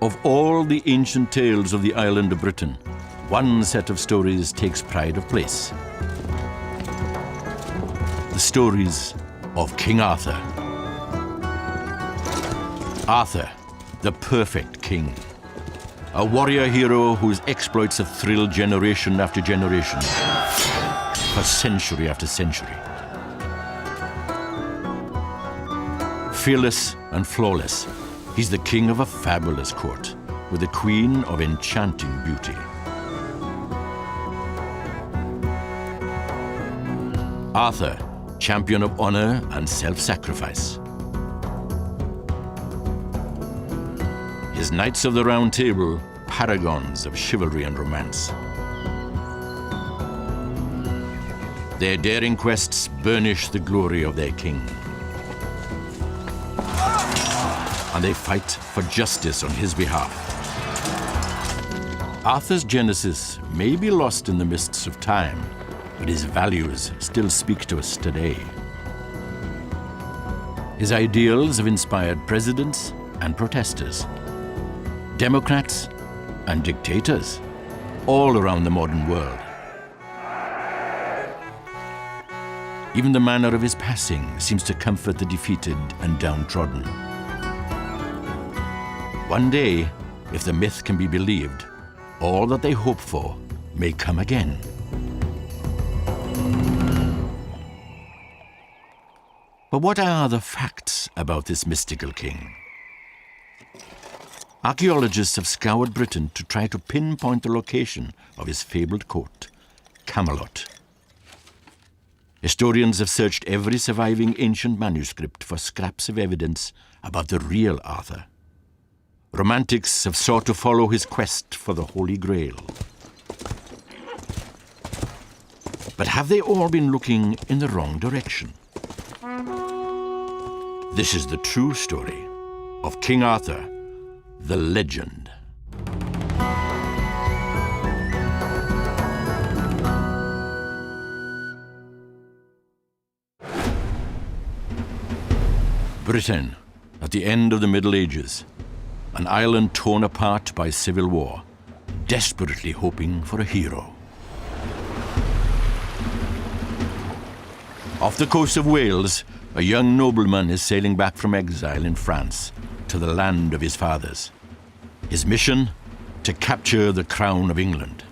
Of all the ancient tales of the island of Britain, one set of stories takes pride of place. The stories of King Arthur. Arthur, the perfect king. A warrior hero whose exploits have thrilled generation after generation, for century after century. Fearless and flawless, he's the king of a fabulous court, with a queen of enchanting beauty. Arthur, champion of honor and self-sacrifice. His Knights of the Round Table, paragons of chivalry and romance. Their daring quests burnish the glory of their king. And they fight for justice on his behalf. Arthur's genesis may be lost in the mists of time, but his values still speak to us today. His ideals have inspired presidents and protesters, democrats and dictators, all around the modern world. Even the manner of his passing seems to comfort the defeated and downtrodden. One day, if the myth can be believed, all that they hope for may come again. But what are the facts about this mystical king? Archaeologists have scoured Britain to try to pinpoint the location of his fabled court, Camelot. Historians have searched every surviving ancient manuscript for scraps of evidence about the real Arthur. Romantics have sought to follow his quest for the Holy Grail. But have they all been looking in the wrong direction? This is the true story of King Arthur, the legend. Britain, at the end of the Middle Ages, an island torn apart by civil war, desperately hoping for a hero. Off the coast of Wales, a young nobleman is sailing back from exile in France to the land of his fathers. His mission? To capture the crown of England.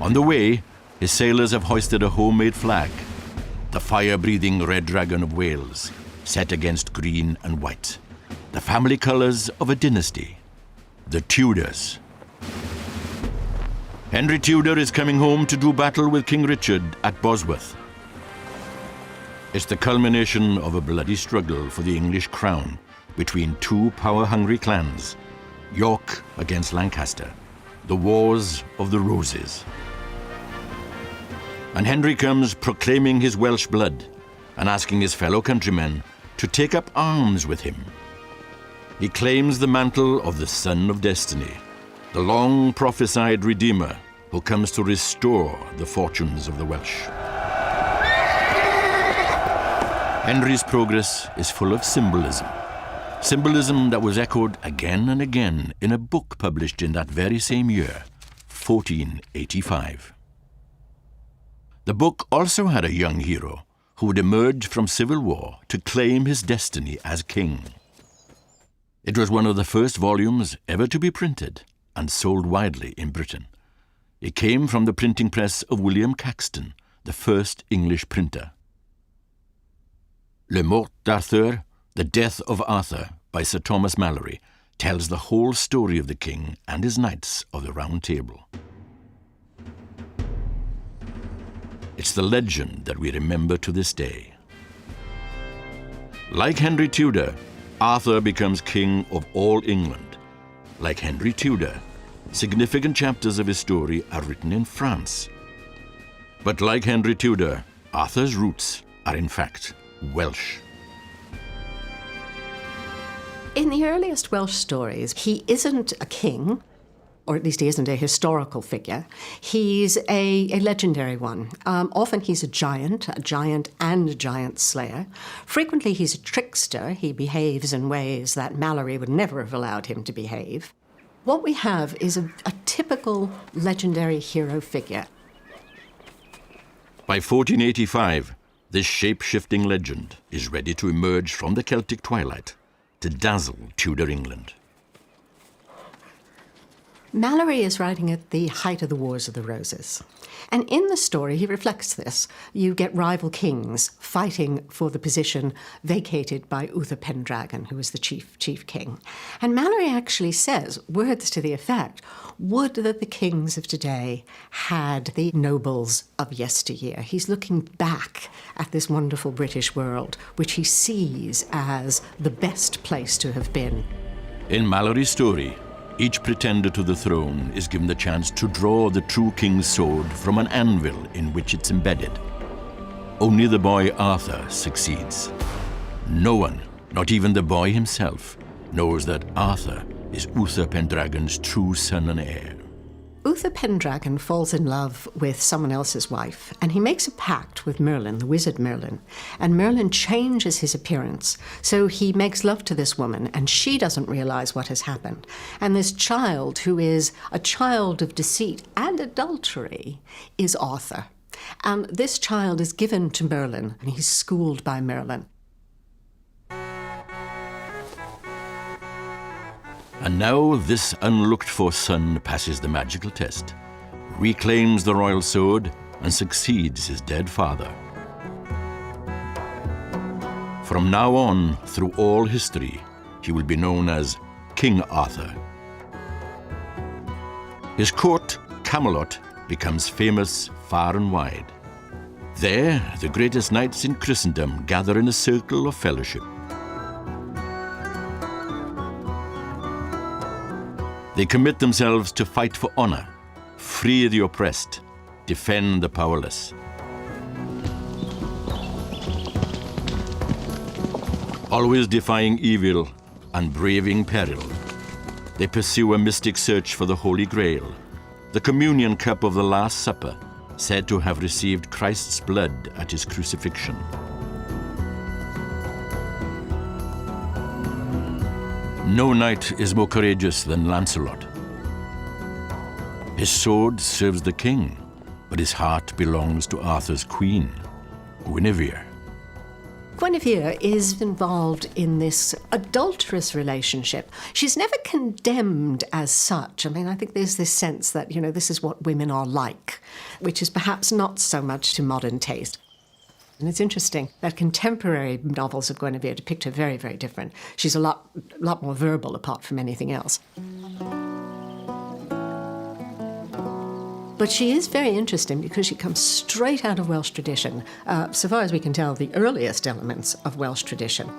On the way, his sailors have hoisted a homemade flag, the fire-breathing Red Dragon of Wales, set against green and white. The family colors of a dynasty, the Tudors. Henry Tudor is coming home to do battle with King Richard at Bosworth. It's the culmination of a bloody struggle for the English crown between two power-hungry clans, York against Lancaster, the Wars of the Roses. And Henry comes proclaiming his Welsh blood and asking his fellow countrymen to take up arms with him. He claims the mantle of the Son of Destiny, the long-prophesied Redeemer who comes to restore the fortunes of the Welsh. Henry's progress is full of symbolism. Symbolism that was echoed again and again in a book published in that very same year, 1485. The book also had a young hero who would emerge from civil war to claim his destiny as king. It was one of the first volumes ever to be printed and sold widely in Britain. It came from the printing press of William Caxton, the first English printer. Le Mort d'Arthur, The Death of Arthur, by Sir Thomas Malory, tells the whole story of the king and his Knights of the Round Table. It's the legend that we remember to this day. Like Henry Tudor, Arthur becomes king of all England. Like Henry Tudor, significant chapters of his story are written in France. But like Henry Tudor, Arthur's roots are in fact Welsh. In the earliest Welsh stories, he isn't a king, or at least he isn't a historical figure. He's a legendary one. Often he's a giant and a giant slayer. Frequently he's a trickster. He behaves in ways that Malory would never have allowed him to behave. What we have is a typical legendary hero figure. By 1485, this shape-shifting legend is ready to emerge from the Celtic twilight to dazzle Tudor England. Malory is writing at the height of the Wars of the Roses. And in the story, he reflects this. You get rival kings fighting for the position vacated by Uther Pendragon, who was the chief king. And Malory actually says, words to the effect, would that the kings of today had the nobles of yesteryear. He's looking back at this wonderful British world, which he sees as the best place to have been. In Malory's story, each pretender to the throne is given the chance to draw the true king's sword from an anvil in which it's embedded. Only the boy Arthur succeeds. No one, not even the boy himself, knows that Arthur is Uther Pendragon's true son and heir. Uther Pendragon falls in love with someone else's wife, and he makes a pact with Merlin, the wizard Merlin, and Merlin changes his appearance. So he makes love to this woman, and she doesn't realize what has happened. And this child, who is a child of deceit and adultery, is Arthur. And this child is given to Merlin, and he's schooled by Merlin. And now this unlooked-for son passes the magical test, reclaims the royal sword, and succeeds his dead father. From now on, through all history, he will be known as King Arthur. His court, Camelot, becomes famous far and wide. There, the greatest knights in Christendom gather in a circle of fellowship. They commit themselves to fight for honor, free the oppressed, defend the powerless. Always defying evil and braving peril, they pursue a mystic search for the Holy Grail, the communion cup of the Last Supper, said to have received Christ's blood at his crucifixion. No knight is more courageous than Lancelot. His sword serves the king, but his heart belongs to Arthur's queen, Guinevere. Guinevere is involved in this adulterous relationship. She's never condemned as such. I mean, I think there's this sense that, you know, this is what women are like, which is perhaps not so much to modern taste. And it's interesting that contemporary novels of Guinevere depict her very, very different. She's a lot more verbal apart from anything else. But she is very interesting because she comes straight out of Welsh tradition, so far as we can tell, the earliest elements of Welsh tradition.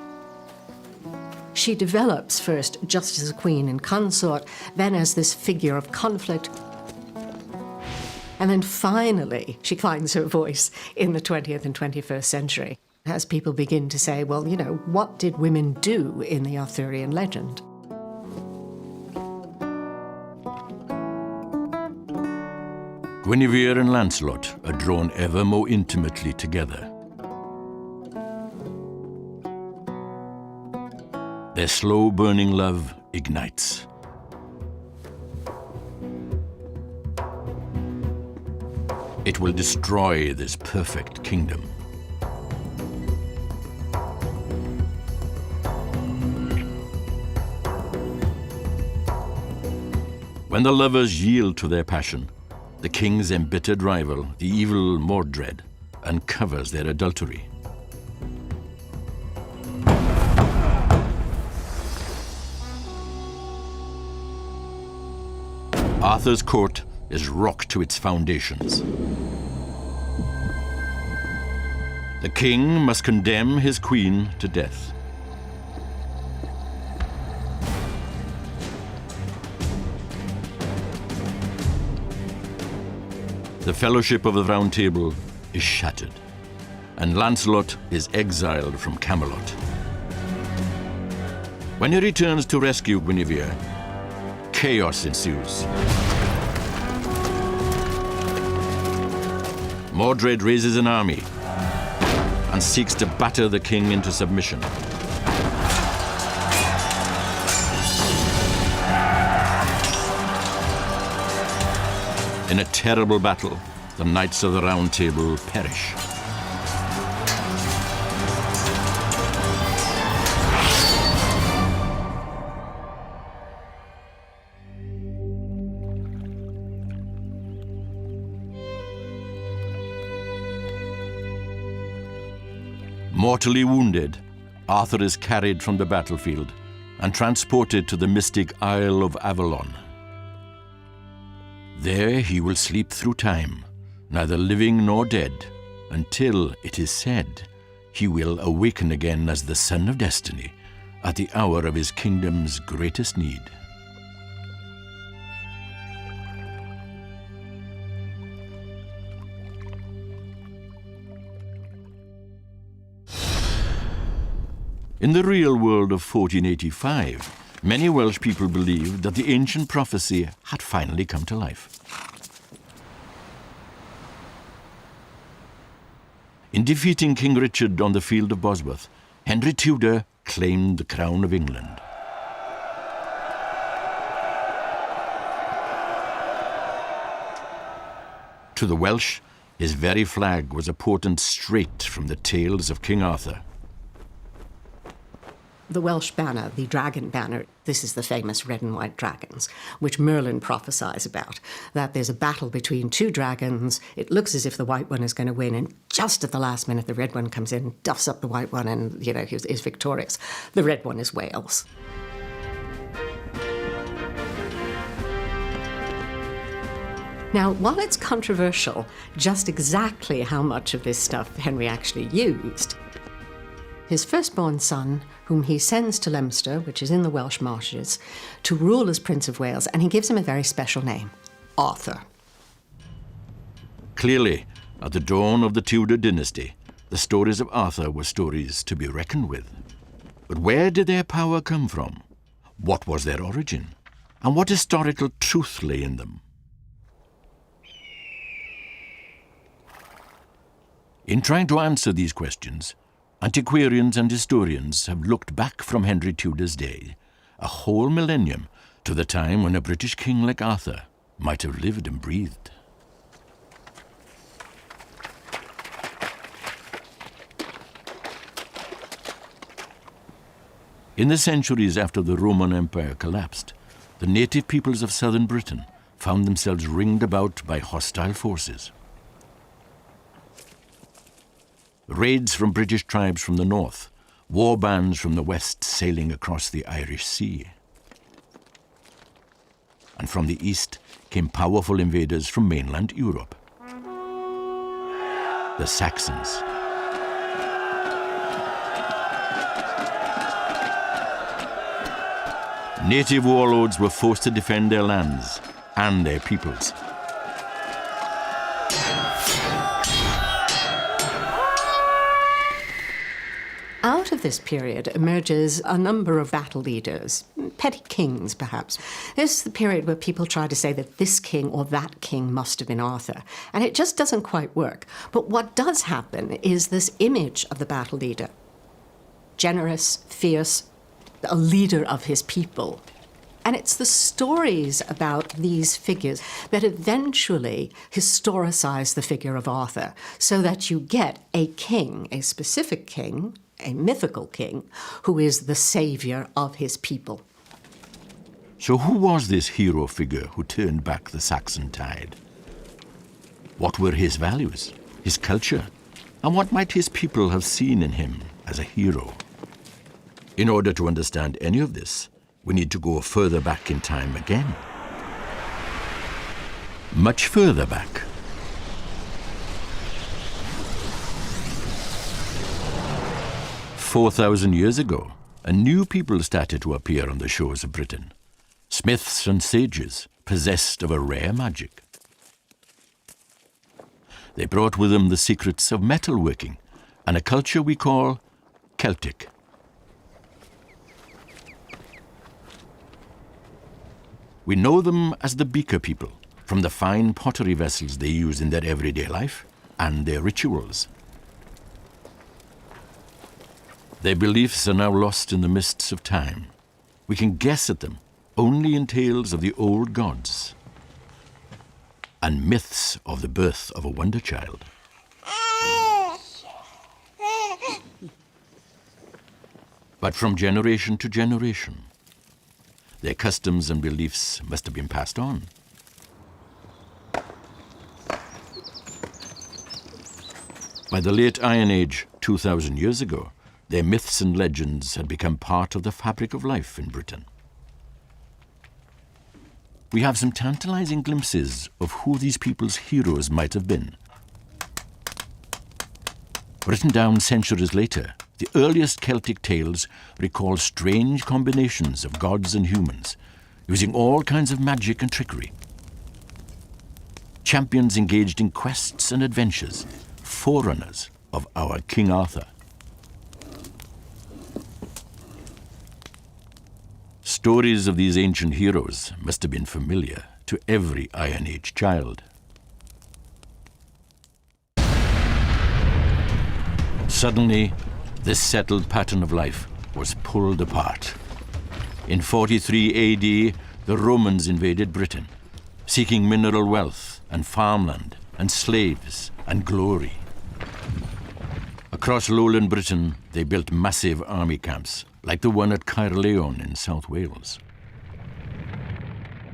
She develops first just as a queen and consort, then as this figure of conflict. And then finally, she finds her voice in the 20th and 21st century, as people begin to say, well, you know, what did women do in the Arthurian legend? Guinevere and Lancelot are drawn ever more intimately together. Their slow-burning love ignites. It will destroy this perfect kingdom. When the lovers yield to their passion, the king's embittered rival, the evil Mordred, uncovers their adultery. Arthur's court is rocked to its foundations. The king must condemn his queen to death. The fellowship of the Round Table is shattered, and Lancelot is exiled from Camelot. When he returns to rescue Guinevere, Chaos ensues. Mordred raises an army and seeks to batter the king into submission. In a terrible battle, the Knights of the Round Table perish. Mortally wounded, Arthur is carried from the battlefield and transported to the mystic Isle of Avalon. There he will sleep through time, neither living nor dead, until, it is said, he will awaken again as the Son of Destiny at the hour of his kingdom's greatest need. In the real world of 1485, many Welsh people believed that the ancient prophecy had finally come to life. In defeating King Richard on the field of Bosworth, Henry Tudor claimed the crown of England. To the Welsh, his very flag was a portent straight from the tales of King Arthur. The Welsh banner, the dragon banner, this is the famous red and white dragons, which Merlin prophesies about, that there's a battle between two dragons. It looks as if the white one is going to win, and just at the last minute, the red one comes in, duffs up the white one, and, is victorious. The red one is Wales. Now, while it's controversial just exactly how much of this stuff Henry actually used, his firstborn son, whom he sends to Leicester, which is in the Welsh marshes, to rule as Prince of Wales, and he gives him a very special name, Arthur. Clearly, at the dawn of the Tudor dynasty, the stories of Arthur were stories to be reckoned with. But where did their power come from? What was their origin? And what historical truth lay in them? In trying to answer these questions, antiquarians and historians have looked back from Henry Tudor's day, a whole millennium, to the time when a British king like Arthur might have lived and breathed. In the centuries after the Roman Empire collapsed, the native peoples of southern Britain found themselves ringed about by hostile forces. Raids from British tribes from the north, war bands from the west sailing across the Irish Sea. And from the east came powerful invaders from mainland Europe, the Saxons. Native warlords were forced to defend their lands and their peoples. Out of this period emerges a number of battle leaders, petty kings perhaps. This is the period where people try to say that this king or that king must have been Arthur, and it just doesn't quite work. But what does happen is this image of the battle leader, generous, fierce, a leader of his people. And it's the stories about these figures that eventually historicize the figure of Arthur, so that you get a king, a specific king, a mythical king, who is the savior of his people. So who was this hero figure who turned back the Saxon tide? What were his values, his culture, and what might his people have seen in him as a hero? In order to understand any of this, we need to go further back in time again. Much further back. "4,000 years ago, a new people started to appear on the shores of Britain. Smiths and sages, possessed of a rare magic. They brought with them the secrets of metalworking and a culture we call Celtic. We know them as the beaker people, from the fine pottery vessels they use in their everyday life and their rituals. Their beliefs are now lost in the mists of time. We can guess at them only in tales of the old gods and myths of the birth of a wonder child. But from generation to generation, their customs and beliefs must have been passed on. By the late Iron Age, 2,000 years ago, their myths and legends had become part of the fabric of life in Britain. We have some tantalizing glimpses of who these people's heroes might have been. Written down centuries later, the earliest Celtic tales recall strange combinations of gods and humans, using all kinds of magic and trickery. Champions engaged in quests and adventures, forerunners of our King Arthur. Stories of these ancient heroes must have been familiar to every Iron Age child. Suddenly, this settled pattern of life was pulled apart. In 43 AD, the Romans invaded Britain, seeking mineral wealth and farmland and slaves and glory. Across lowland Britain, they built massive army camps, like the one at Caerleon in South Wales.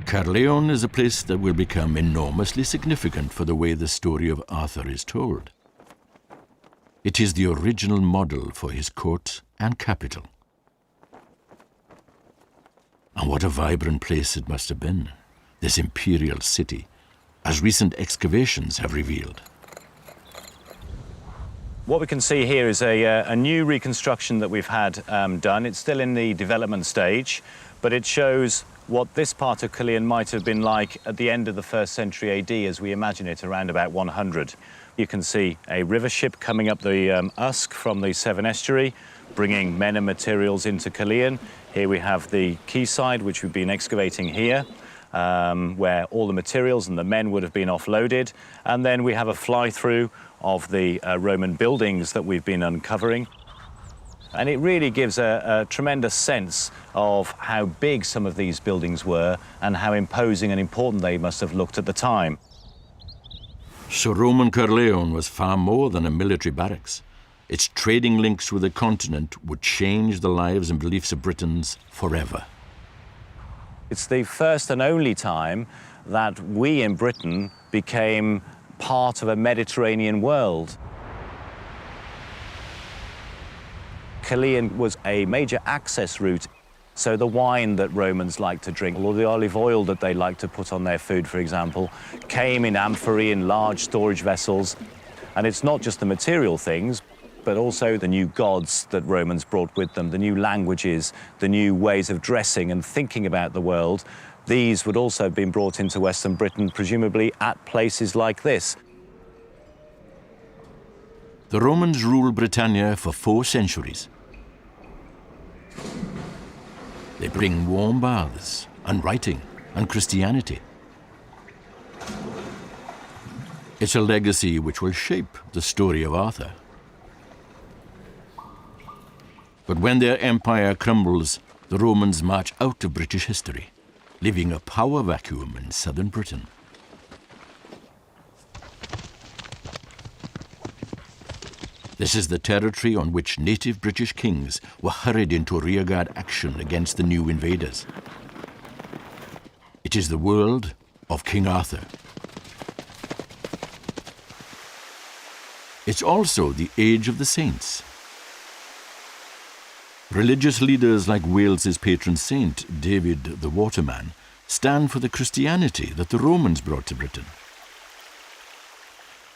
Caerleon is a place that will become enormously significant for the way the story of Arthur is told. It is the original model for his court and capital. And what a vibrant place it must have been, this imperial city, as recent excavations have revealed. What we can see here is a new reconstruction that we've had done. It's still in the development stage, but it shows what this part of Caerleon might have been like at the end of the 1st century AD as we imagine it, around about 100. You can see a river ship coming up the Usk from the Severn Estuary, bringing men and materials into Caerleon. Here we have the quayside, which we've been excavating here, where all the materials and the men would have been offloaded. And then we have a fly-through of the Roman buildings that we've been uncovering. And it really gives a tremendous sense of how big some of these buildings were and how imposing and important they must have looked at the time. So Roman Caerleon was far more than a military barracks. Its trading links with the continent would change the lives and beliefs of Britons forever. It's the first and only time that we in Britain became part of a Mediterranean world. Caerleon was a major access route, so the wine that Romans liked to drink, or the olive oil that they liked to put on their food, for example, came in amphorae in large storage vessels. And it's not just the material things, but also the new gods that Romans brought with them, the new languages, the new ways of dressing and thinking about the world. These would also have been brought into Western Britain, presumably at places like this. The Romans ruled Britannia for 4 centuries. They bring warm baths and writing and Christianity. It's a legacy which will shape the story of Arthur. But when their empire crumbles, the Romans march out of British history, leaving a power vacuum in southern Britain. This is the territory on which native British kings were hurried into rearguard action against the new invaders. It is the world of King Arthur. It's also the age of the saints. Religious leaders like Wales's patron saint, David the Waterman, stand for the Christianity that the Romans brought to Britain.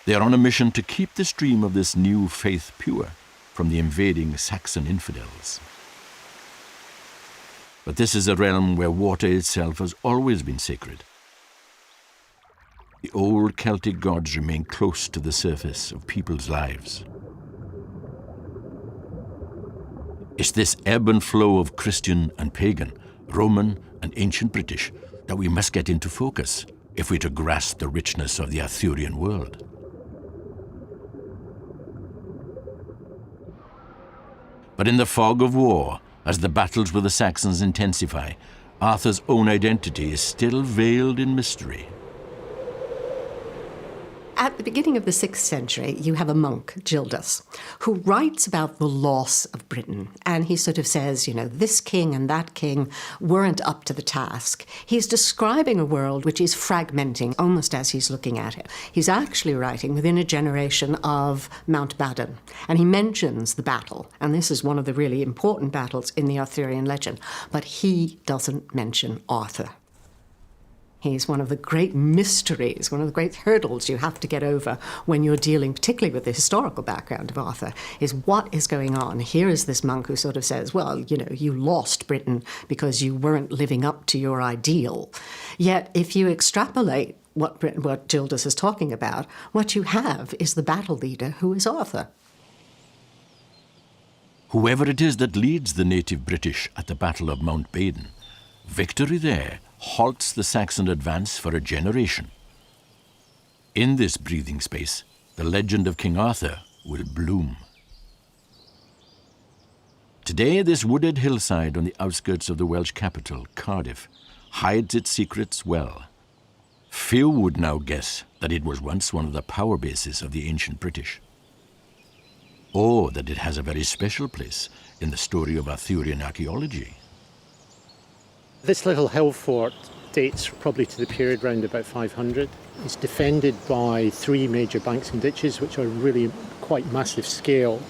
They are on a mission to keep the stream of this new faith pure from the invading Saxon infidels. But this is a realm where water itself has always been sacred. The old Celtic gods remain close to the surface of people's lives. It's this ebb and flow of Christian and pagan, Roman and ancient British, that we must get into focus if we're to grasp the richness of the Arthurian world. But in the fog of war, as the battles with the Saxons intensify, Arthur's own identity is still veiled in mystery. At the beginning of the 6th century, you have a monk, Gildas, who writes about the loss of Britain. And he sort of says, you know, this king and that king weren't up to the task. He's describing a world which is fragmenting almost as he's looking at it. He's actually writing within a generation of Mountbatten. And he mentions the battle. And this is one of the really important battles in the Arthurian legend. But he doesn't mention Arthur. He's one of the great mysteries, one of the great hurdles you have to get over when you're dealing, particularly with the historical background of Arthur, is what is going on. Here is this monk who sort of says, well, you know, you lost Britain because you weren't living up to your ideal. Yet if you extrapolate what Gildas is talking about, what you have is the battle leader who is Arthur. Whoever it is that leads the native British at the Battle of Mountbatten, victory there halts the Saxon advance for a generation. In this breathing space, the legend of King Arthur will bloom. Today, this wooded hillside on the outskirts of the Welsh capital, Cardiff, hides its secrets well. Few would now guess that it was once one of the power bases of the ancient British, or that it has a very special place in the story of Arthurian archaeology. This little hill fort dates probably to the period around about 500. It's defended by 3 major banks and ditches, which are really quite massive scale.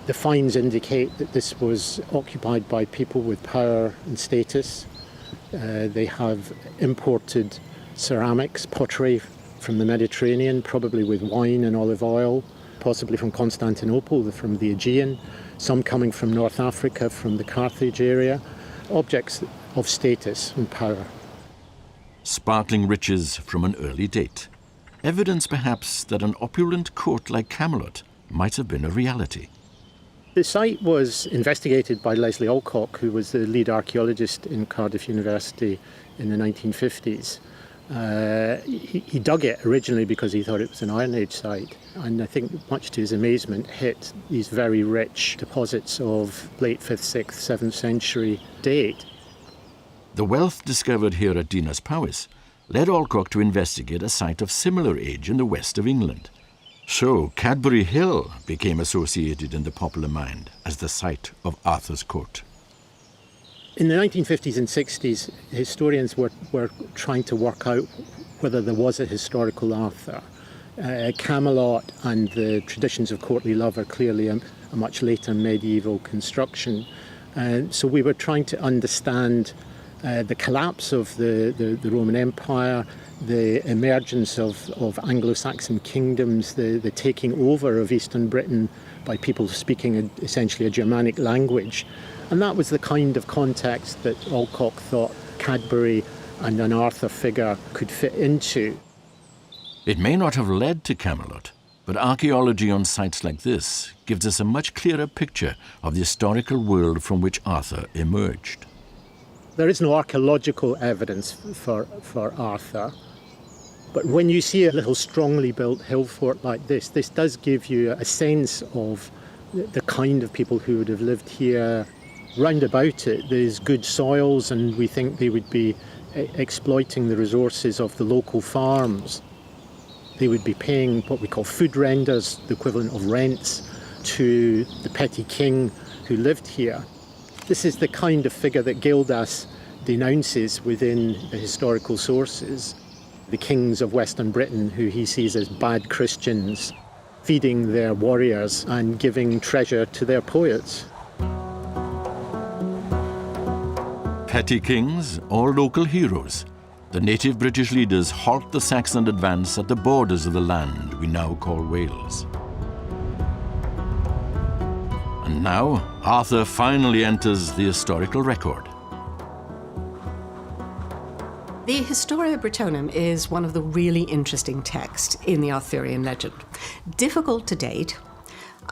The finds indicate that this was occupied by people with power and status. They have imported ceramics, pottery from the Mediterranean, probably with wine and olive oil, possibly from Constantinople, from the Aegean, some coming from North Africa, from the Carthage area. Objects of status and power. Sparkling riches from an early date. Evidence perhaps that an opulent court like Camelot might have been a reality. The site was investigated by Leslie Alcock, who was the lead archaeologist in Cardiff University in the 1950s. He dug it originally because he thought it was an Iron Age site, and I think much to his amazement hit these very rich deposits of late 5th, 6th, 7th century date. The wealth discovered here at Dinas Powys led Alcock to investigate a site of similar age in the west of England. So Cadbury Hill became associated in the popular mind as the site of Arthur's court. In the 1950s and 60s, historians were trying to work out whether there was a historical Arthur. Camelot and the traditions of courtly love are clearly a much later medieval construction. So we were trying to understand the collapse of the Roman Empire, the emergence of Anglo-Saxon kingdoms, the taking over of Eastern Britain by people speaking essentially a Germanic language. And that was the kind of context that Alcock thought Cadbury and an Arthur figure could fit into. It may not have led to Camelot, but archaeology on sites like this gives us a much clearer picture of the historical world from which Arthur emerged. There is no archaeological evidence for Arthur, but when you see a little strongly built hill fort like this does give you a sense of the kind of people who would have lived here. Round about it, there's good soils, and we think they would be exploiting the resources of the local farms. They would be paying what we call food renders, the equivalent of rents, to the petty king who lived here. This is the kind of figure that Gildas denounces within the historical sources. The kings of Western Britain, who he sees as bad Christians, feeding their warriors and giving treasure to their poets. Petty kings or local heroes, the native British leaders halt the Saxon advance at the borders of the land we now call Wales. And now, Arthur finally enters the historical record. The Historia Britonum is one of the really interesting texts in the Arthurian legend. Difficult to date.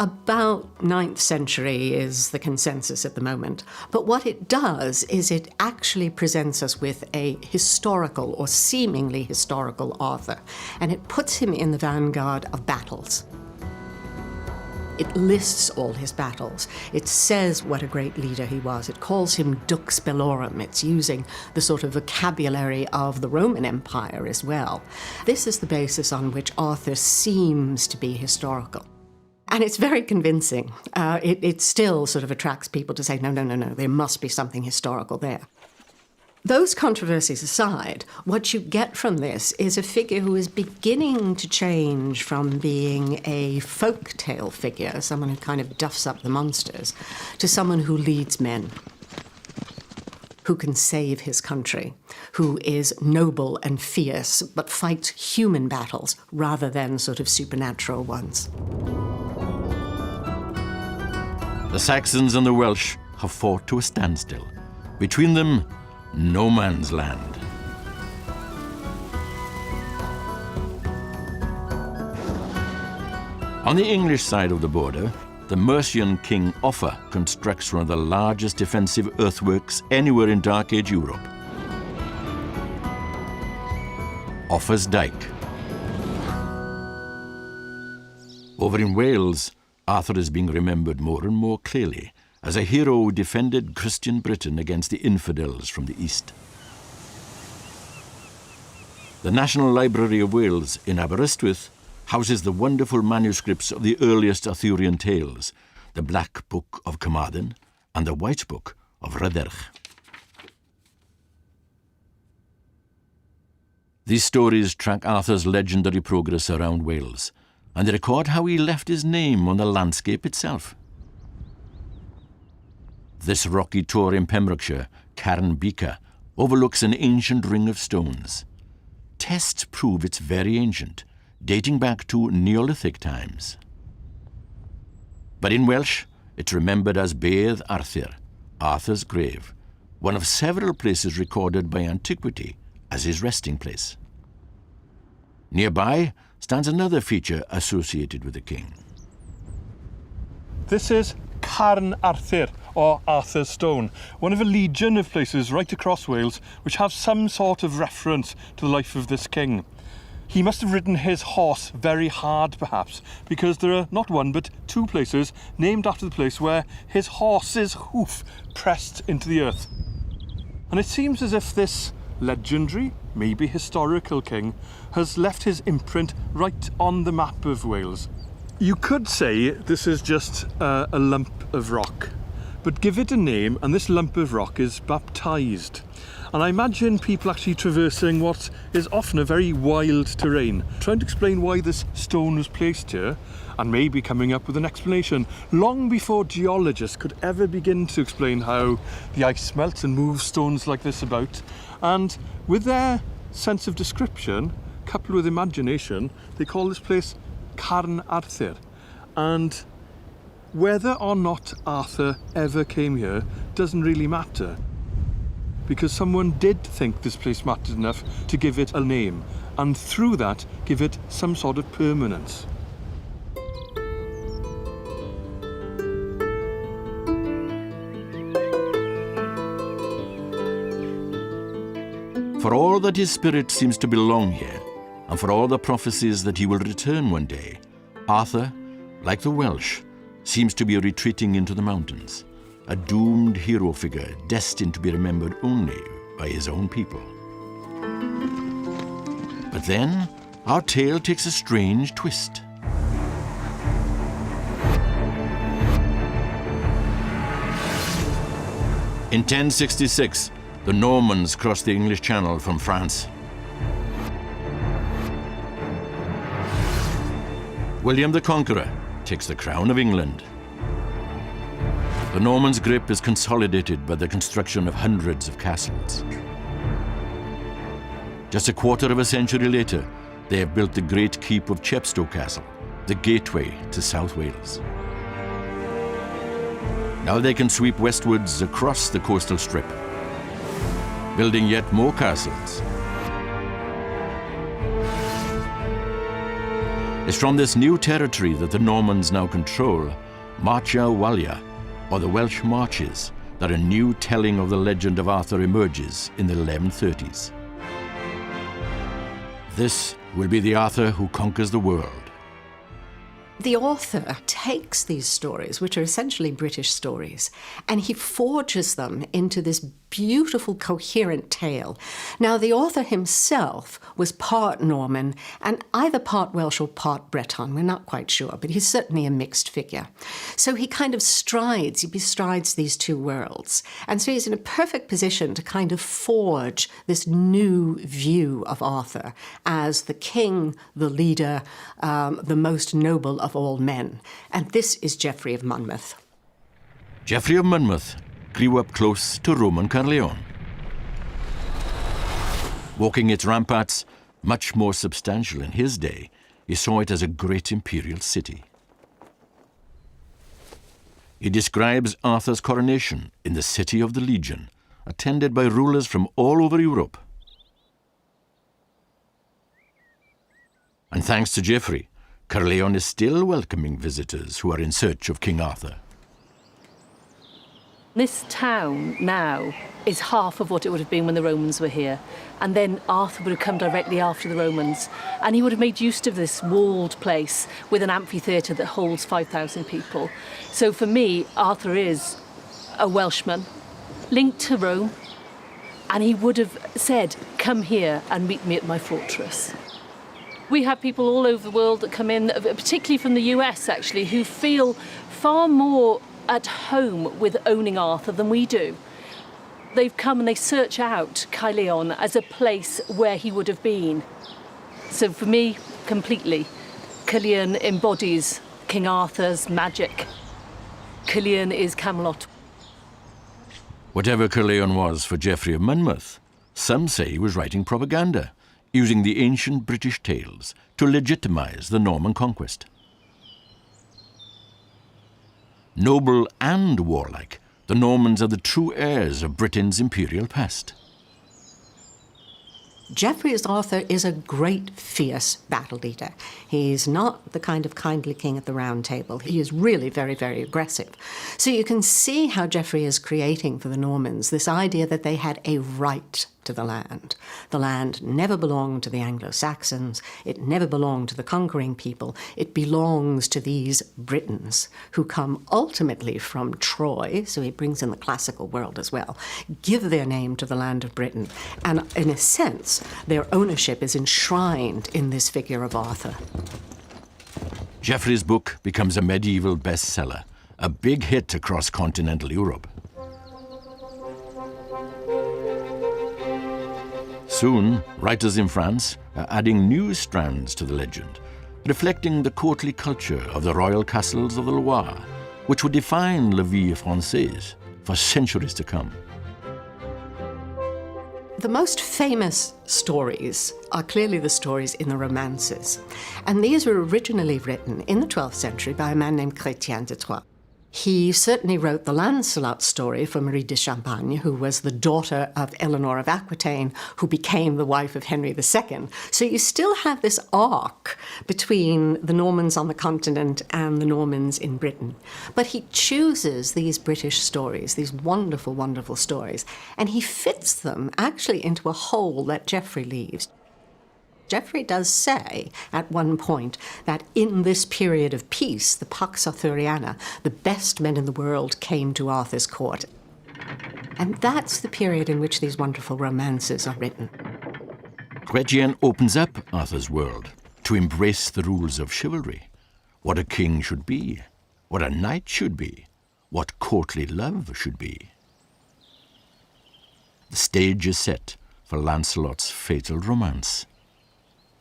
About 9th century is the consensus at the moment. But what it does is it actually presents us with a historical or seemingly historical Arthur, and it puts him in the vanguard of battles. It lists all his battles. It says what a great leader he was. It calls him Dux Bellorum. It's using the sort of vocabulary of the Roman Empire as well. This is the basis on which Arthur seems to be historical. And it's very convincing. It still sort of attracts people to say, no, there must be something historical there. Those controversies aside, what you get from this is a figure who is beginning to change from being a folk tale figure, someone who kind of duffs up the monsters, to someone who leads men, who can save his country, who is noble and fierce, but fights human battles rather than sort of supernatural ones. The Saxons and the Welsh have fought to a standstill. Between them, no man's land. On the English side of the border, the Mercian king Offa constructs one of the largest defensive earthworks anywhere in Dark Age Europe. Offa's Dyke. Over in Wales, Arthur is being remembered more and more clearly as a hero who defended Christian Britain against the infidels from the east. The National Library of Wales in Aberystwyth houses the wonderful manuscripts of the earliest Arthurian tales, the Black Book of Carmarthen and the White Book of Rhydderch. These stories track Arthur's legendary progress around Wales, and they record how he left his name on the landscape itself. This rocky tor in Pembrokeshire, Carn Beaker, overlooks an ancient ring of stones. Tests prove it's very ancient, dating back to Neolithic times. But in Welsh, it's remembered as Bedd Arthur, Arthur's grave, one of several places recorded by antiquity as his resting place. Nearby stands another feature associated with the king. This is Carn Arthur, or Arthur's Stone, one of a legion of places right across Wales which have some sort of reference to the life of this king. He must have ridden his horse very hard, perhaps, because there are not one but two places named after the place where his horse's hoof pressed into the earth. And it seems as if this legendary, maybe historical king has left his imprint right on the map of Wales. You could say this is just a lump of rock, but give it a name and this lump of rock is baptised. And I imagine people actually traversing what is often a very wild terrain, trying to explain why this stone was placed here, and maybe coming up with an explanation long before geologists could ever begin to explain how the ice melts and moves stones like this about. And with their sense of description, coupled with imagination, they call this place Carn Arthur. And whether or not Arthur ever came here doesn't really matter, because someone did think this place mattered enough to give it a name, and through that give it some sort of permanence. For all that his spirit seems to belong here, and for all the prophecies that he will return one day, Arthur, like the Welsh, seems to be retreating into the mountains, a doomed hero figure destined to be remembered only by his own people. But then, our tale takes a strange twist. In 1066, the Normans crossed the English Channel from France. William the Conqueror takes the crown of England. The Normans' grip is consolidated by the construction of hundreds of castles. Just a quarter of a century later, they have built the great keep of Chepstow Castle, the gateway to South Wales. Now they can sweep westwards across the coastal strip, building yet more castles. It's from this new territory that the Normans now control, Marcha Walia, or the Welsh Marches, that a new telling of the legend of Arthur emerges in the 1130s. This will be the Arthur who conquers the world. The author takes these stories, which are essentially British stories, and he forges them into this beautiful, coherent tale. Now, the author himself was part Norman and either part Welsh or part Breton. We're not quite sure, but he's certainly a mixed figure. So he kind of bestrides these two worlds. And so he's in a perfect position to kind of forge this new view of Arthur as the king, the leader, the most noble of all men. And this is Geoffrey of Monmouth. Geoffrey of Monmouth grew up close to Roman Caerleon. Walking its ramparts, much more substantial in his day, he saw it as a great imperial city. He describes Arthur's coronation in the city of the Legion, attended by rulers from all over Europe. And thanks to Geoffrey, Caerleon is still welcoming visitors who are in search of King Arthur. This town now is half of what it would have been when the Romans were here. And then Arthur would have come directly after the Romans. And he would have made use of this walled place with an amphitheatre that holds 5,000 people. So for me, Arthur is a Welshman linked to Rome. And he would have said, come here and meet me at my fortress. We have people all over the world that come in, particularly from the US actually, who feel far more at home with owning Arthur than we do. They've come and they search out Caerleon as a place where he would have been. So for me, completely, Caerleon embodies King Arthur's magic. Caerleon is Camelot. Whatever Caerleon was for Geoffrey of Monmouth, some say he was writing propaganda, using the ancient British tales to legitimize the Norman conquest. Noble and warlike, the Normans are the true heirs of Britain's imperial past. Geoffrey's Arthur is a great, fierce battle leader. He's not the kind of kindly king at the round table. He is really very, very aggressive. So you can see how Geoffrey is creating for the Normans this idea that they had a right to the land. The land never belonged to the Anglo-Saxons. It never belonged to the conquering people. It belongs to these Britons who come ultimately from Troy, so he brings in the classical world as well, give their name to the land of Britain. And in a sense, their ownership is enshrined in this figure of Arthur. Geoffrey's book becomes a medieval bestseller, a big hit across continental Europe. Soon, writers in France are adding new strands to the legend, reflecting the courtly culture of the royal castles of the Loire, which would define la vie française for centuries to come. The most famous stories are clearly the stories in the romances. And these were originally written in the 12th century by a man named Chrétien de Troyes. He certainly wrote the Lancelot story for Marie de Champagne, who was the daughter of Eleanor of Aquitaine, who became the wife of Henry II. So you still have this arc between the Normans on the continent and the Normans in Britain. But he chooses these British stories, these wonderful, wonderful stories, and he fits them actually into a hole that Geoffrey leaves. Geoffrey does say at one point that in this period of peace, the Pax Arthuriana, the best men in the world came to Arthur's court. And that's the period in which these wonderful romances are written. Chrétien opens up Arthur's world to embrace the rules of chivalry, what a king should be, what a knight should be, what courtly love should be. The stage is set for Lancelot's fatal romance.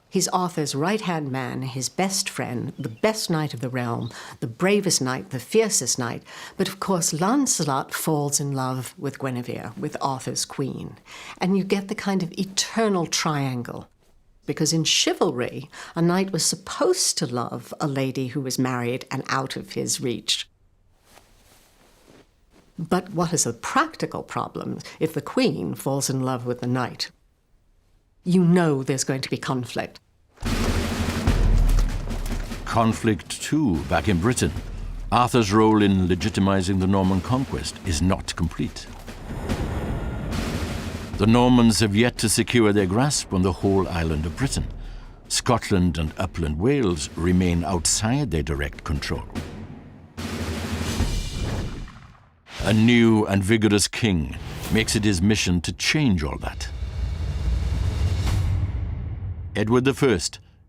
He's Arthur's right-hand man, his best friend, the best knight of the realm, the bravest knight, the fiercest knight. But of course, Lancelot falls in love with Guinevere, with Arthur's queen. And you get the kind of eternal triangle. Because in chivalry, a knight was supposed to love a lady who was married and out of his reach. But what is a practical problem if the queen falls in love with the knight? You know there's going to be conflict. conflict, too, back in Britain. Arthur's role in legitimizing the Norman conquest is not complete. The Normans have yet to secure their grasp on the whole island of Britain. Scotland and upland Wales remain outside their direct control. A new and vigorous king makes it his mission to change all that. Edward I,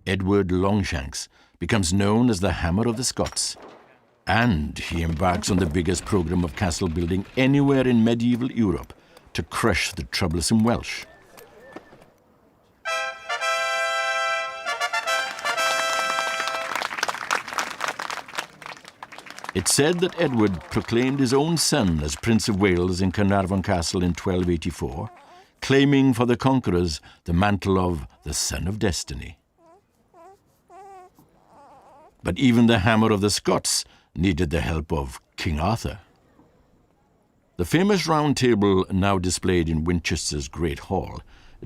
Edward Longshanks, becomes known as the Hammer of the Scots, and he embarks on the biggest program of castle building anywhere in medieval Europe to crush the troublesome Welsh. It's said that Edward proclaimed his own son as Prince of Wales in Carnarvon Castle in 1284, claiming for the conquerors the mantle of the Son of Destiny. But even the Hammer of the Scots needed the help of King Arthur. The famous round table now displayed in Winchester's Great Hall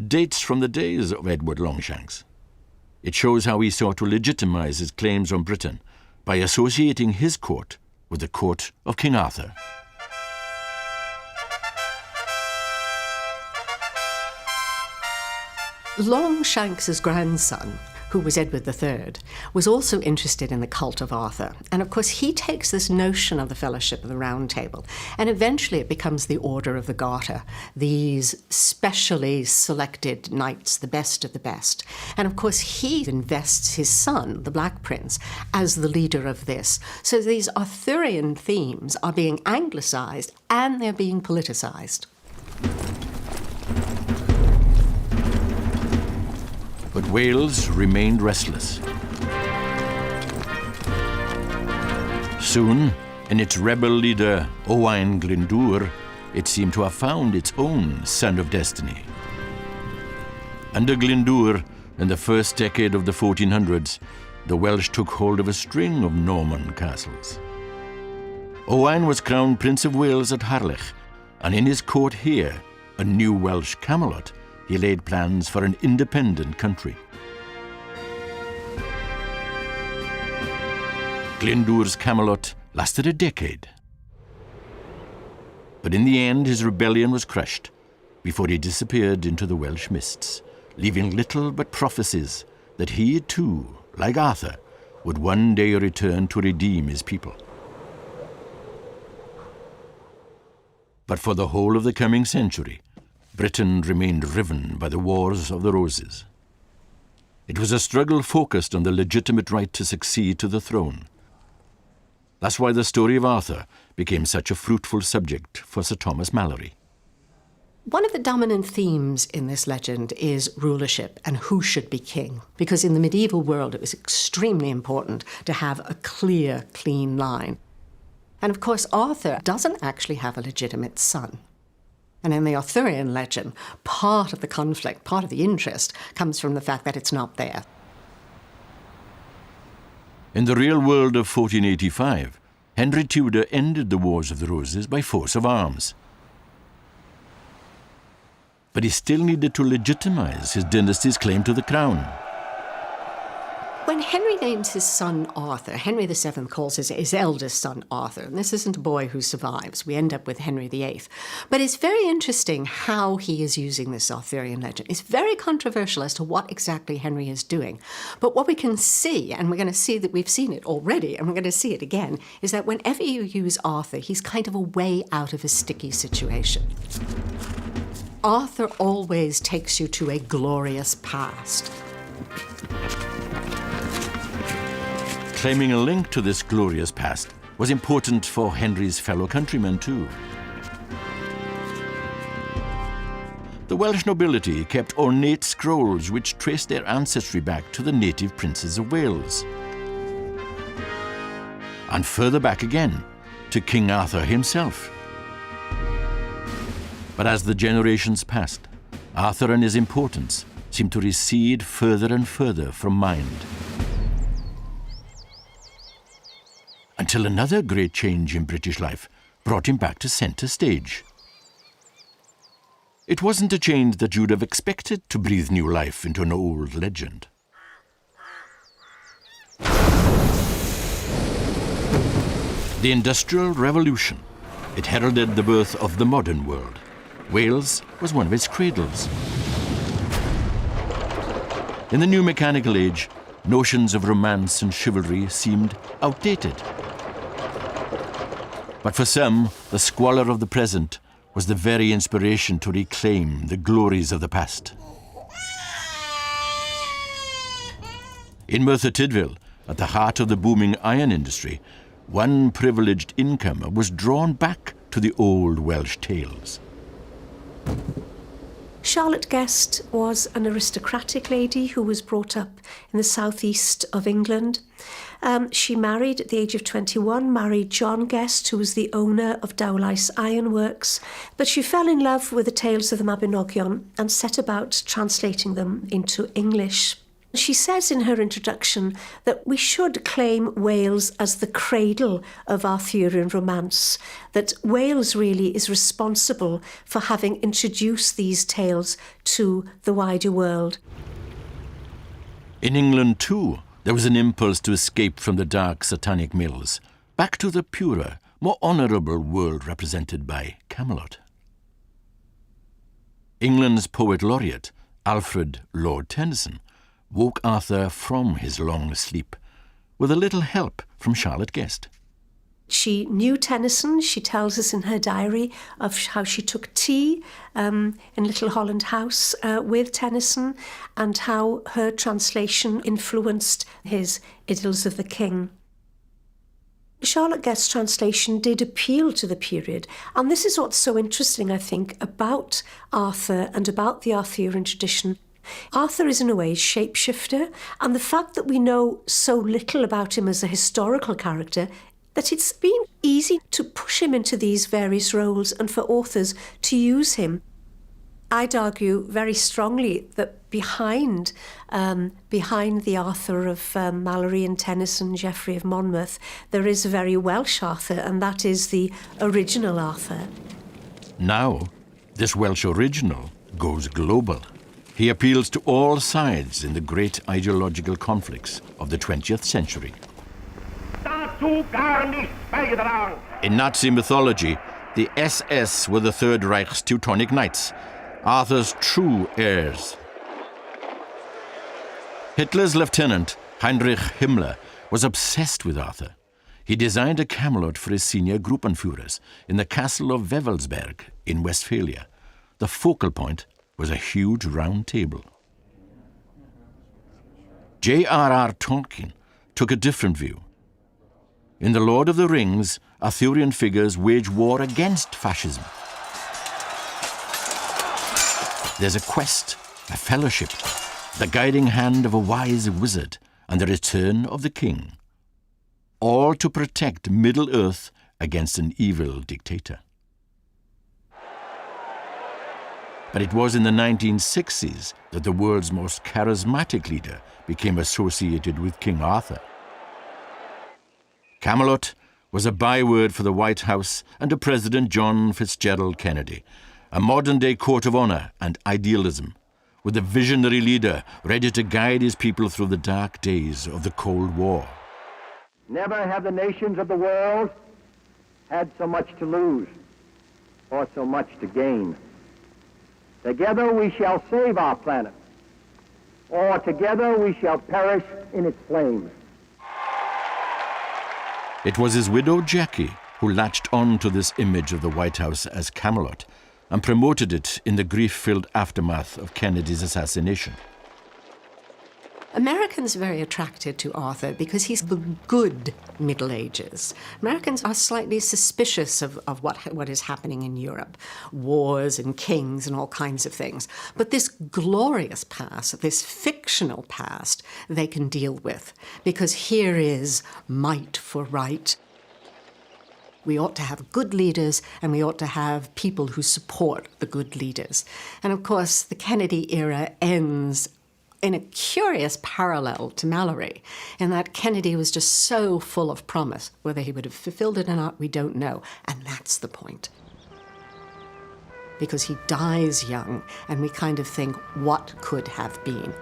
dates from the days of Edward Longshanks. It shows how he sought to legitimize his claims on Britain by associating his court with the court of King Arthur. Longshanks's grandson, who was Edward III, was also interested in the cult of Arthur. And of course, he takes this notion of the Fellowship of the Round Table, and eventually it becomes the Order of the Garter, these specially selected knights, the best of the best. And of course, he invests his son, the Black Prince, as the leader of this. So these Arthurian themes are being anglicized and they're being politicized. But Wales remained restless. Soon, in its rebel leader, Owain Glyndŵr, it seemed to have found its own Son of Destiny. Under Glyndŵr, in the first decade of the 1400s, the Welsh took hold of a string of Norman castles. Owain was crowned Prince of Wales at Harlech, and in his court here, a new Welsh Camelot, he laid plans for an independent country. Glyndŵr's Camelot lasted a decade. But in the end, his rebellion was crushed before he disappeared into the Welsh mists, leaving little but prophecies that he too, like Arthur, would one day return to redeem his people. But for the whole of the coming century, Britain remained riven by the Wars of the Roses. It was a struggle focused on the legitimate right to succeed to the throne. That's why the story of Arthur became such a fruitful subject for Sir Thomas Malory. One of the dominant themes in this legend is rulership and who should be king, because in the medieval world it was extremely important to have a clear, clean line. And of course, Arthur doesn't actually have a legitimate son. And in the Arthurian legend, part of the conflict, part of the interest, comes from the fact that it's not there. In the real world of 1485, Henry Tudor ended the Wars of the Roses by force of arms. But he still needed to legitimize his dynasty's claim to the crown. When Henry names his son Arthur, Henry VII calls his eldest son Arthur, and this isn't a boy who survives. We end up with Henry VIII. But it's very interesting how he is using this Arthurian legend. It's very controversial as to what exactly Henry is doing. But what we can see, and we're going to see that we've seen it already, and we're going to see it again, is that whenever you use Arthur, he's kind of a way out of a sticky situation. Arthur always takes you to a glorious past. Claiming a link to this glorious past was important for Henry's fellow countrymen too. The Welsh nobility kept ornate scrolls which traced their ancestry back to the native princes of Wales. And further back again, to King Arthur himself. But as the generations passed, Arthur and his importance seemed to recede further and further from mind. Until another great change in British life brought him back to centre stage. It wasn't a change that you'd have expected to breathe new life into an old legend. The Industrial Revolution. It heralded the birth of the modern world. Wales was one of its cradles. In the new mechanical age, notions of romance and chivalry seemed outdated. But for some, the squalor of the present was the very inspiration to reclaim the glories of the past. In Merthyr Tydfil, at the heart of the booming iron industry, one privileged incomer was drawn back to the old Welsh tales. Charlotte Guest was an aristocratic lady who was brought up in the southeast of England. She married at the age of 21, married John Guest, who was the owner of Dowlais Ironworks, but she fell in love with the tales of the Mabinogion and set about translating them into English. She says in her introduction that we should claim Wales as the cradle of Arthurian romance, that Wales really is responsible for having introduced these tales to the wider world. In England, too, there was an impulse to escape from the dark satanic mills, back to the purer, more honourable world represented by Camelot. England's poet laureate, Alfred Lord Tennyson, woke Arthur from his long sleep with a little help from Charlotte Guest. She knew Tennyson. She tells us in her diary of how she took tea in Little Holland House with Tennyson and how her translation influenced his Idylls of the King. Charlotte Guest's translation did appeal to the period, and this is what's so interesting, I think, about Arthur and about the Arthurian tradition. Arthur is in a way a shapeshifter, and the fact that we know so little about him as a historical character, that it's been easy to push him into these various roles and for authors to use him. I'd argue very strongly that behind the Arthur of Malory and Tennyson, Geoffrey of Monmouth, there is a very Welsh Arthur, and that is the original Arthur. Now, this Welsh original goes global. He appeals to all sides in the great ideological conflicts of the 20th century. In Nazi mythology, the SS were the Third Reich's Teutonic Knights, Arthur's true heirs. Hitler's lieutenant, Heinrich Himmler, was obsessed with Arthur. He designed a Camelot for his senior Gruppenführers in the castle of Wewelsberg in Westphalia. The focal point was a huge round table. J.R.R. Tolkien took a different view. In The Lord of the Rings, Arthurian figures wage war against fascism. There's a quest, a fellowship, the guiding hand of a wise wizard, and the return of the king, all to protect Middle-earth against an evil dictator. But it was in the 1960s that the world's most charismatic leader became associated with King Arthur. Camelot was a byword for the White House under President John Fitzgerald Kennedy, a modern-day court of honor and idealism, with a visionary leader ready to guide his people through the dark days of the Cold War. Never have the nations of the world had so much to lose or so much to gain. Together we shall save our planet, or together we shall perish in its flames. It was his widow Jackie who latched on to this image of the White House as Camelot and promoted it in the grief-filled aftermath of Kennedy's assassination. Americans are very attracted to Arthur because he's the good Middle Ages. Americans are slightly suspicious of what is happening in Europe, wars and kings and all kinds of things. But this glorious past, this fictional past, they can deal with because here is might for right. We ought to have good leaders, and we ought to have people who support the good leaders. And of course, the Kennedy era ends in a curious parallel to Malory, in that Kennedy was just so full of promise. Whether he would have fulfilled it or not, we don't know. And that's the point. Because he dies young, and we kind of think, what could have been?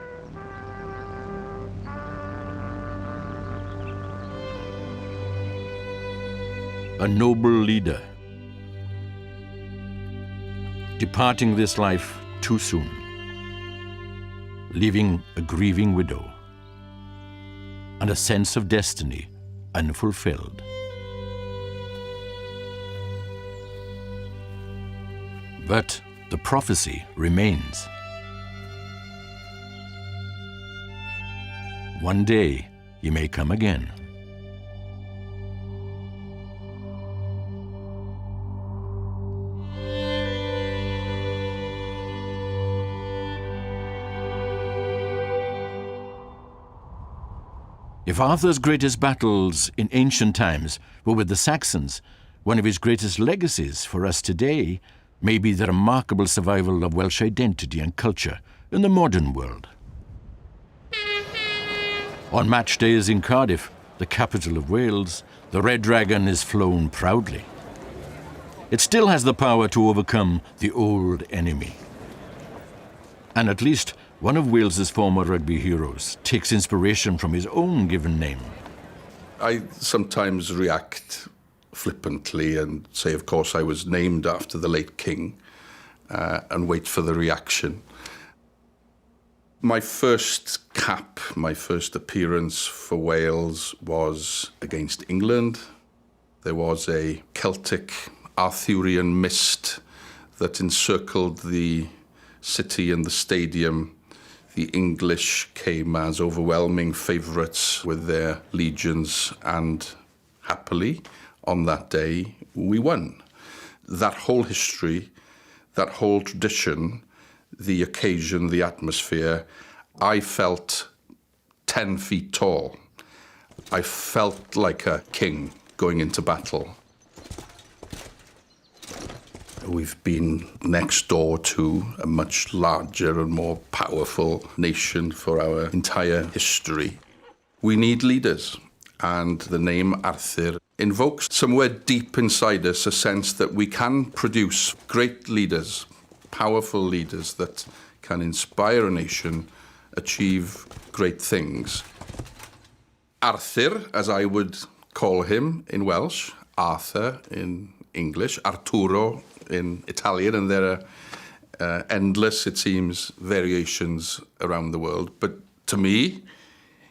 a noble leader, departing this life too soon, leaving a grieving widow and a sense of destiny unfulfilled. But the prophecy remains. One day he may come again. If Arthur's greatest battles in ancient times were with the Saxons, one of his greatest legacies for us today may be the remarkable survival of Welsh identity and culture in the modern world. On match days in Cardiff, the capital of Wales, the Red Dragon is flown proudly. It still has the power to overcome the old enemy. And at least one of Wales's former rugby heroes takes inspiration from his own given name. I sometimes react flippantly and say, of course, I was named after the late king, and wait for the reaction. My first cap, my first appearance for Wales was against England. There was a Celtic Arthurian mist that encircled the city and the stadium. The English came as overwhelming favourites with their legions, and happily, on that day, we won. That whole history, that whole tradition, the occasion, the atmosphere, I felt 10 feet tall. I felt like a king going into battle. We've been next door to a much larger and more powerful nation for our entire history. We need leaders, and the name Arthur invokes somewhere deep inside us a sense that we can produce great leaders, powerful leaders that can inspire a nation, achieve great things. Arthur, as I would call him in Welsh, Arthur in English, Arturo in Italian, and there are endless, it seems, variations around the world. But to me,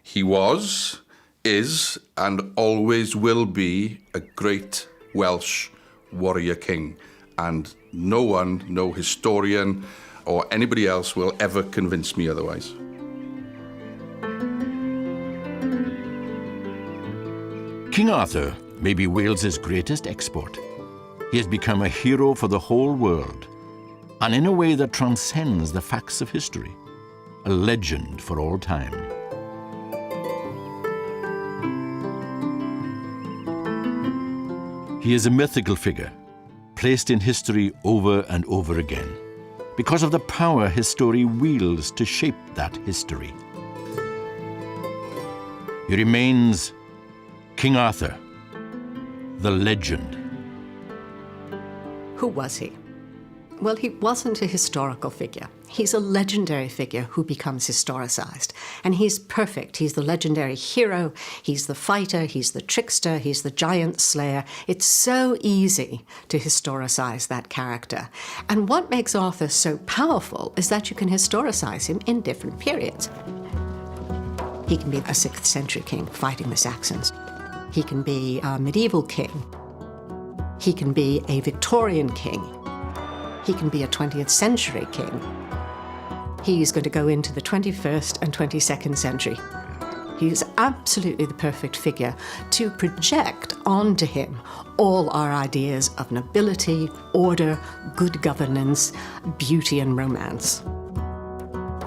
he was, is, and always will be a great Welsh warrior king. And no one, no historian or anybody else will ever convince me otherwise. King Arthur may be Wales's greatest export. He has become a hero for the whole world, and in a way that transcends the facts of history, a legend for all time. He is a mythical figure, placed in history over and over again, because of the power his story wields to shape that history. He remains King Arthur, the legend. Who was he? Well, he wasn't a historical figure. He's a legendary figure who becomes historicized. And he's perfect. He's the legendary hero, he's the fighter, he's the trickster, he's the giant slayer. It's so easy to historicize that character. And what makes Arthur so powerful is that you can historicize him in different periods. He can be a 6th century king fighting the Saxons. He can be a medieval king. He can be a Victorian king. He can be a 20th century king. He's going to go into the 21st and 22nd century. He's absolutely the perfect figure to project onto him all our ideas of nobility, order, good governance, beauty and romance.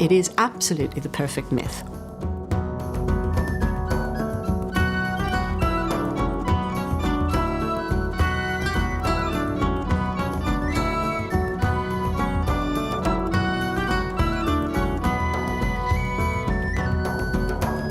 It is absolutely the perfect myth.